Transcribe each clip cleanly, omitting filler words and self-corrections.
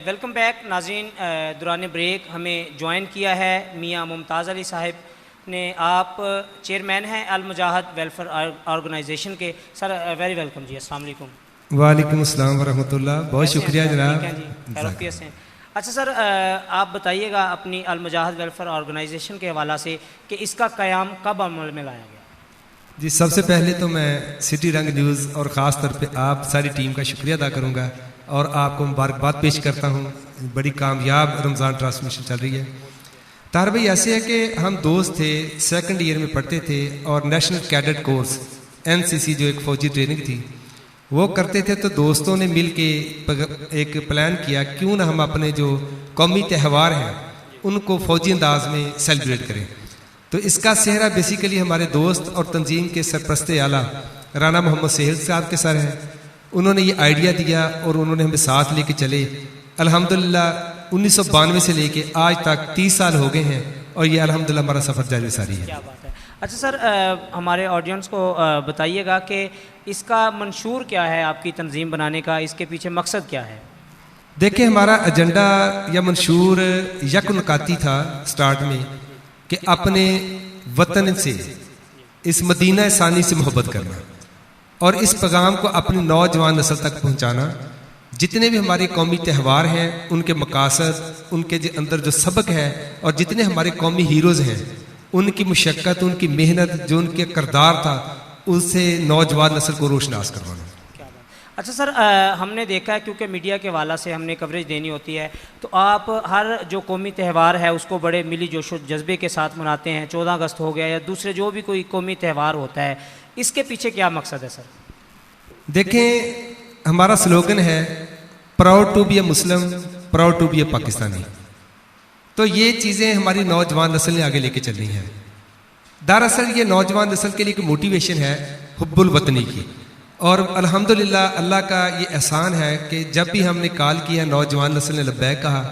Welcome back नाज़रीन। दौरान break हमें ज्वाइन किया है मियाँ मुमताज़ अली साहिब ने। आप चेयरमैन हैं अल मुजाहिद वेलफेयर ऑर्गेनाइजेशन के। सर वेरी वेलकम जी। अस्सलाम वालेकुम। वालेकुम अस्सलाम वरहमतुल्लाह। बहुत शुक्रिया जनाब। खैरियत से हैं। अच्छा सर, आप बताइएगा अपनी अल मुजाहिद वेलफेयर ऑर्गेनाइजेशन के हवाला से कि इसका क़याम कब अमल में लाया गया। जी, सबसे पहले तो मैं सिटी रंग न्यूज़ और ख़ास तौर पे आप सारी टीम का शुक्रिया अदा करूँगा और आपको मुबारकबाद पेश करता हूँ। बड़ी कामयाब रमज़ान ट्रांसमिशन चल रही है। तार भाई ऐसे है कि हम दोस्त थे, सेकंड ईयर में पढ़ते थे और नेशनल कैडेट कोर्स NCC जो एक फ़ौजी ट्रेनिंग थी वो करते थे। तो दोस्तों ने मिल के एक प्लान किया, क्यों ना हम अपने जो कौमी त्यौहार हैं उनको फ़ौजी अंदाज में सेलिब्रेट करें। तो इसका सेहरा बेसिकली हमारे दोस्त और तंजीम के सरपरस्ते आला राना मोहम्मद सेहल साहब के सर हैं। उन्होंने ये आइडिया दिया और उन्होंने हमें साथ लेके चले। अल्हम्दुलिल्लाह 1992 से लेके आज तक 30 साल हो गए हैं और ये अल्हम्दुलिल्लाह हमारा सफ़र जारी सारी है। क्या बात है। अच्छा सर, हमारे ऑडियंस को बताइएगा कि इसका मंशूर क्या है, आपकी तंजीम बनाने का, इसके पीछे मकसद क्या है। देखिए, हमारा एजेंडा या मंशूर यकनुकाती था स्टार्ट में कि अपने वतन से, इस मदीना सानी से मोहब्बत करना और इस पैगाम को अपनी नौजवान नस्ल तक पहुंचाना। जितने भी हमारे कौमी त्यौहार हैं उनके मकासद, उनके अंदर जो सबक है और जितने हमारे कौमी हीरोज़ हैं उनकी मुशक्क़त, उनकी मेहनत, जो उनके किरदार था, उससे नौजवान नस्ल को रोशनास करवाना। अच्छा सर, हमने देखा है क्योंकि मीडिया के हवाला से हमने कवरेज देनी होती है, तो आप हर जो कौमी त्यौहार है उसको बड़े मिली जोशो जज्बे के साथ मनाते हैं। 14 अगस्त हो गया या दूसरे जो भी कोई कौमी त्यौहार होता है, इसके पीछे क्या मकसद है सर। देखें, हमारा स्लोगन है proud to be a Muslim, proud to be a Pakistani. तो ये चीज़ें हमारी नौजवान नस्ल ने आगे लेके चलनी है। दरअसल ये नौजवान नस्ल के लिए एक मोटिवेशन है हुब्बुल वतनी की। और अल्हम्दुलिल्लाह अल्लाह का ये एहसान है कि जब भी हमने कॉल किया नौजवान नस्ल ने लब्बैक कहा।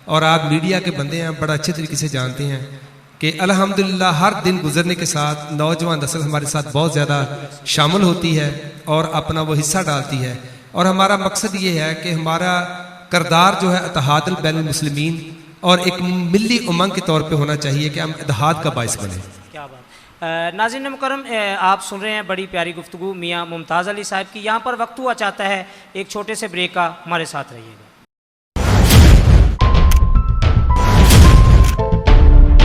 और आप मीडिया के बंदे हैं, बड़ा अच्छे तरीके से जानते हैं कि अल्हम्दुलिल्लाह हर दिन गुजरने के साथ नौजवान नस्ल हमारे साथ बहुत ज़्यादा शामिल होती है और अपना वो हिस्सा डालती है। और हमारा मकसद ये है कि हमारा किरदार जो है इत्तेहादुल बैनुल मुस्लिमीन और एक मिली उमंग के तौर पे होना चाहिए कि हम इत्तेहाद का बाइस बने। क्या बात। नाज़रीन मुकर्रम, आप सुन रहे हैं बड़ी प्यारी गुफ्तगू मियाँ मुमताज़ अली साहब की। यहाँ पर वक्त हुआ चाहता है एक छोटे से ब्रेक का, हमारे साथ रहिएगा।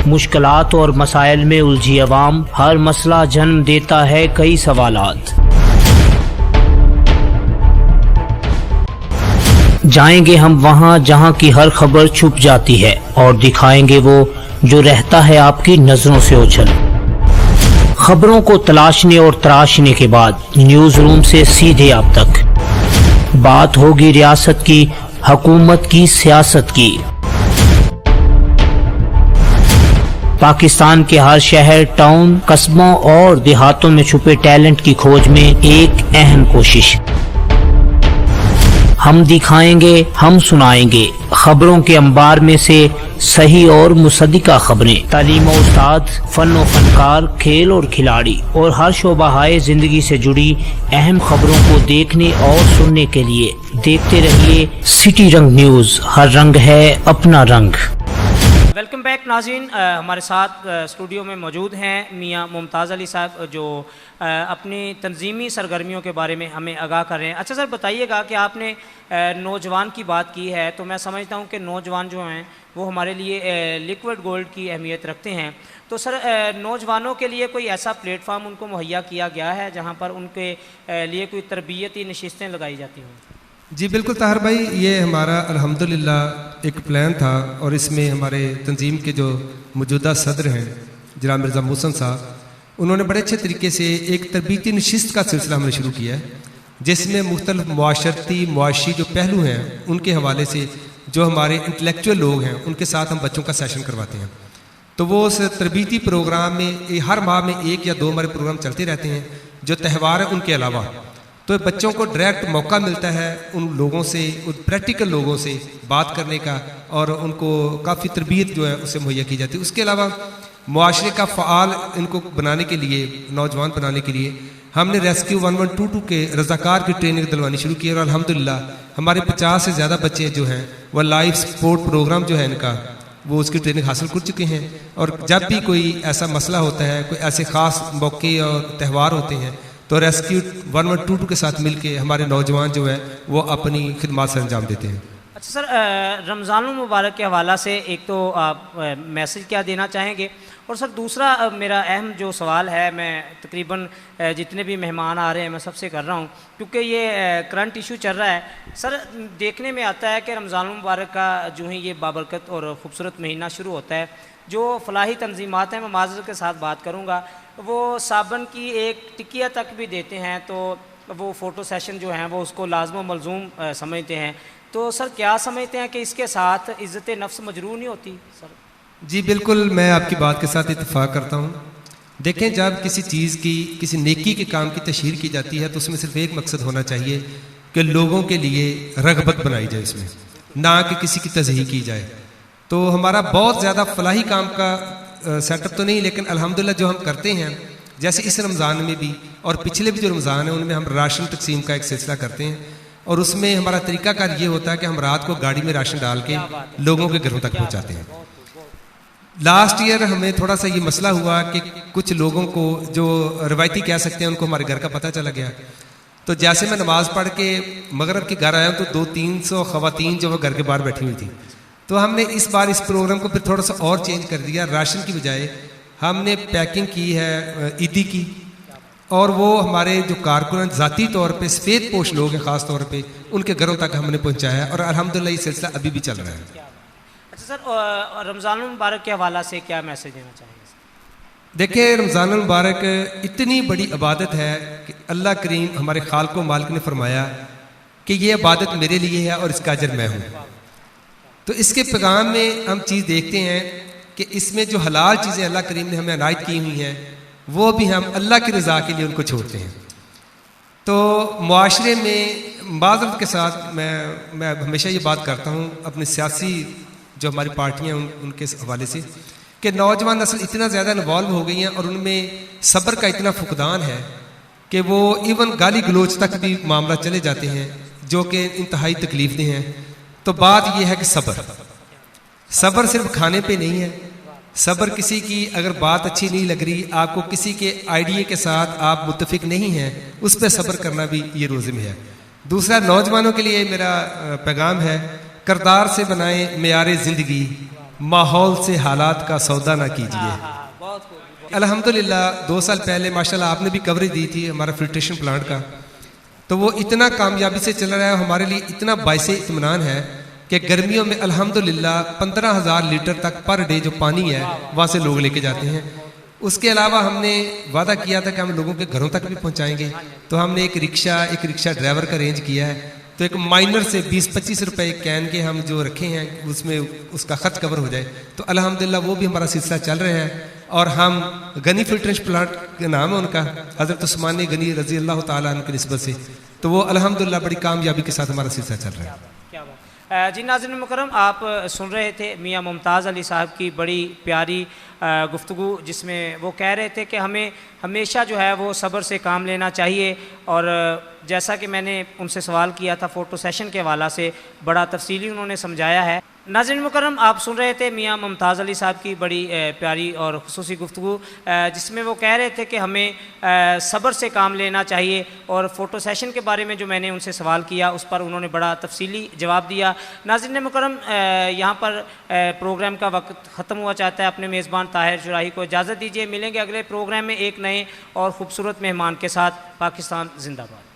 मुश्किलात और मसाइल में उलझी अवाम, हर मसला जन्म देता है कई सवालात। जाएंगे हम वहाँ जहाँ की हर खबर छुप जाती है और दिखाएंगे वो जो रहता है आपकी नजरों से ओझल। खबरों को तलाशने और तराशने के बाद न्यूज रूम से सीधे आप तक बात होगी रियासत की, हुकूमत की, सियासत की। पाकिस्तान के हर शहर, टाउन, कस्बों और देहातों में छुपे टैलेंट की खोज में एक अहम कोशिश। हम दिखाएंगे, हम सुनाएंगे खबरों के अंबार में से सही और मुसद्दिका खबरें। तालीम और उस्ताद, फन और फनकार, खेल और खिलाड़ी और हर शोबा हाय जिंदगी से जुड़ी अहम खबरों को देखने और सुनने के लिए देखते रहिए सिटी रंग न्यूज़। हर रंग है अपना रंग। वेलकम बैक नाज़रीन, हमारे साथ स्टूडियो में मौजूद हैं मियाँ मुमताज़ अली साहब जो अपनी तंजीमी सरगर्मियों के बारे में हमें आगाह कर रहे हैं। अच्छा सर, बताइएगा कि आपने नौजवान की बात की है, तो मैं समझता हूँ कि नौजवान जो हैं वो हमारे लिए लिक्विड गोल्ड की अहमियत रखते हैं। तो सर, नौजवानों के लिए कोई ऐसा प्लेटफार्म उनको मुहैया किया गया है जहाँ पर उनके लिए कोई तरबियती नशिस्तें लगाई जाती हों। जी बिल्कुल ताहिर भाई, ये हमारा अल्हम्दुलिल्लाह एक प्लान था और इसमें हमारे तंजीम के जो मौजूदा सदर हैं जनाब मिर्ज़ा मोहसिन साहब, उन्होंने बड़े अच्छे तरीके से एक तरबियती नशिस्त का सिलसिला हमने शुरू किया है, जिसमें मुख्तलिफ मुआशरती मुआशी जो पहलू हैं उनके हवाले से जो हमारे इंटेलेक्चुअल लोग हैं उनके साथ हम बच्चों का सेशन करवाते हैं। तो वो उस तरबियती प्रोग्राम में हर माह में 1 या 2 हमारे प्रोग्राम चलते रहते हैं जो त्यौहार है उनके अलावा। तो बच्चों को डायरेक्ट मौका मिलता है उन लोगों से, उन प्रैक्टिकल लोगों से बात करने का और उनको काफ़ी तरबियत जो है उससे मुहैया की जाती है। उसके अलावा मुआशरे का फ़ाल इनको बनाने के लिए, नौजवान बनाने के लिए हमने रेस्क्यू 1122 के रज़ाकार की ट्रेनिंग दिलवानी शुरू की और अल्हम्दुलिल्लाह हमारे 50 से ज़्यादा बच्चे जो हैं वह लाइफ सपोर्ट प्रोग्राम जो है इनका वो उसकी ट्रेनिंग हासिल कर चुके हैं। और जब भी कोई ऐसा मसला होता है, कोई ऐसे ख़ास मौके और त्यौहार होते हैं, तो रेस्क्यू 1122 के साथ मिलके हमारे नौजवान जो है वो अपनी खिदमत से अंजाम देते हैं। अच्छा सर, रमज़ानुल मुबारक के हवाला से एक तो आप मैसेज क्या देना चाहेंगे, और सर दूसरा मेरा अहम जो सवाल है, मैं तकरीबन जितने भी मेहमान आ रहे हैं मैं सबसे कर रहा हूँ, क्योंकि ये करंट इशू चल रहा है। सर देखने में आता है कि रमज़ानुल मुबारक का जो ही ये बाबरकत और ख़ूबसूरत महीना शुरू होता है, जो फलाही तंजीमात हैं, मैं माज़रत के साथ बात करूँगा, वो साबन की एक टिकिया तक भी देते हैं, तो वो फ़ोटो सेशन जो हैं वो उसको लाज़िम मलज़ूम समझते हैं। तो सर क्या समझते हैं कि इसके साथ इज़्ज़त नफ्स मजरूह नहीं होती? सर जी बिल्कुल, मैं आपकी बात के साथ इत्तेफाक करता हूँ। देखें, जब किसी चीज़ की, किसी नेकी के काम की तशहीर की जाती है तो उसमें सिर्फ एक मकसद होना चाहिए कि लोगों के लिए रग़बत बनाई जाए उसमें, ना कि किसी की तज़हीर की जाए। तो हमारा बहुत ज़्यादा फलाही काम का सेटअप तो नहीं, लेकिन अल्हम्दुलिल्लाह जो हम करते हैं, जैसे इस रमज़ान में भी और पिछले भी जो रमज़ान है उनमें हम राशन तकसीम का एक सिलसिला करते हैं, और उसमें हमारा तरीक़ाकार ये होता है कि हम रात को गाड़ी में राशन डाल के लोगों के घरों तक पहुँचाते हैं। लास्ट ईयर हमें थोड़ा सा ये मसला हुआ कि कुछ लोगों को जो रवायती कह सकते हैं उनको हमारे घर का पता चला गया। तो जैसे मैं नमाज़ पढ़ के मगरिब के घर आया तो 200-300 ख़वातीन जो वो घर के बाहर बैठी हुई थी। तो हमने इस बार इस प्रोग्राम को फिर थोड़ा सा और चेंज कर दिया। राशन की बजाय हमने पैकिंग की है ईदी की, और वो हमारे जो कारकुन ज़ाती तौर पे सफ़ेद पोश लोग हैं ख़ास तौर पे, उनके घरों तक हमने पहुँचाया, और अल्हम्दुलिल्लाह ये सिलसिला अभी भी चल रहा है। अच्छा सर, रमज़ानुल मुबारक के हवाला से क्या मैसेज देना चाहेंगे? देखिए, रमज़ानुल मुबारक इतनी बड़ी इबादत है कि अल्लाह करीम हमारे खालिक व मालिक ने फरमाया कि ये इबादत मेरे लिए है और इसका अजर मैं हूँ। तो इसके पैगाम में हम चीज़ देखते हैं कि इसमें जो हलाल चीज़ें अल्लाह करीम ने हमें अनायत की हुई हैं वो भी हम अल्लाह की रज़ा के लिए उनको छोड़ते हैं। तो मुआशरे में माज़रत के साथ मैं हमेशा ये बात करता हूँ अपने सियासी जो हमारी पार्टियाँ उनके हवाले से, कि नौजवान नस्ल इतना ज़्यादा इन्वॉल्व हो गई हैं और उनमें सब्र का इतना फुकदान है कि वो इवन गाली गलोच तक भी मामला चले जाते हैं, जो कि इंतहाई तकलीफ़देह हैं। तो बात यह है कि सब्र सिर्फ खाने पे नहीं है। सब्र किसी की अगर बात अच्छी नहीं लग रही, आपको किसी के आइडिया के साथ आप मुत्तफिक नहीं हैं, उस पर सब्र करना भी ये रोज़े में है। दूसरा, नौजवानों के लिए मेरा पैगाम है, किरदार से बनाएं मेयारे ज़िंदगी, माहौल से हालात का सौदा ना कीजिए। अल्हम्दुलिल्लाह 2 साल पहले माशाल्लाह आपने भी कवरेज दी थी हमारा फिल्ट्रेशन प्लांट का, तो वो इतना कामयाबी से चल रहा है, हमारे लिए इतना बाइसे इत्मीनान है कि गर्मियों में अल्हम्दुलिल्लाह 15,000 लीटर तक पर डे जो पानी है वहाँ से लोग लेके जाते हैं। उसके अलावा हमने वादा किया था कि हम लोगों के घरों तक भी पहुँचाएंगे, तो हमने एक रिक्शा ड्राइवर का अरेंज किया है। तो एक माइनर से 20-25 रुपए कैन के हम जो रखे हैं उसमें उसका खर्च कवर हो जाए, तो अल्हम्दुलिल्लाह वो भी हमारा सिलसिला चल रहा है। और हम गनी फिल्ट्रेशन प्लांट के नाम है उनका, हज़रत उस्मान गनी रज़ी अल्लाह ताला अन्हु की निस्बत से, तो वो अल्हम्दुलिल्लाह बड़ी कामयाबी के साथ हमारा सिलसिला चल रहा है। जी नाज़रीन मुकर्रम, आप सुन रहे थे मियाँ मुमताज़ अली साहब की बड़ी प्यारी गुफ्तगू, जिसमें वो कह रहे थे कि हमें हमेशा जो है वो सब्र से काम लेना चाहिए। और जैसा कि मैंने उनसे सवाल किया था फ़ोटो सेशन के हवाला से, बड़ा तफसीली उन्होंने समझाया है। नाज़रीन मुकर्रम, आप सुन रहे थे मियाँ मुमताज़ अली साहब की बड़ी प्यारी और खुसूसी गुफ्तगू, जिसमें वो कह रहे थे कि हमें सब्र से काम लेना चाहिए। और फ़ोटो सेशन के बारे में जो मैंने उनसे सवाल किया उस पर उन्होंने बड़ा तफसीली जवाब दिया। नाज़रीन मुकर्रम, यहाँ पर प्रोग्राम का वक्त ख़त्म हुआ चाहता है। अपने मेज़बान ताहिर जुराही को इजाज़त दीजिए। मिलेंगे अगले प्रोग्राम में एक नए और ख़ूबसूरत मेहमान के साथ। पाकिस्तान जिंदाबाद।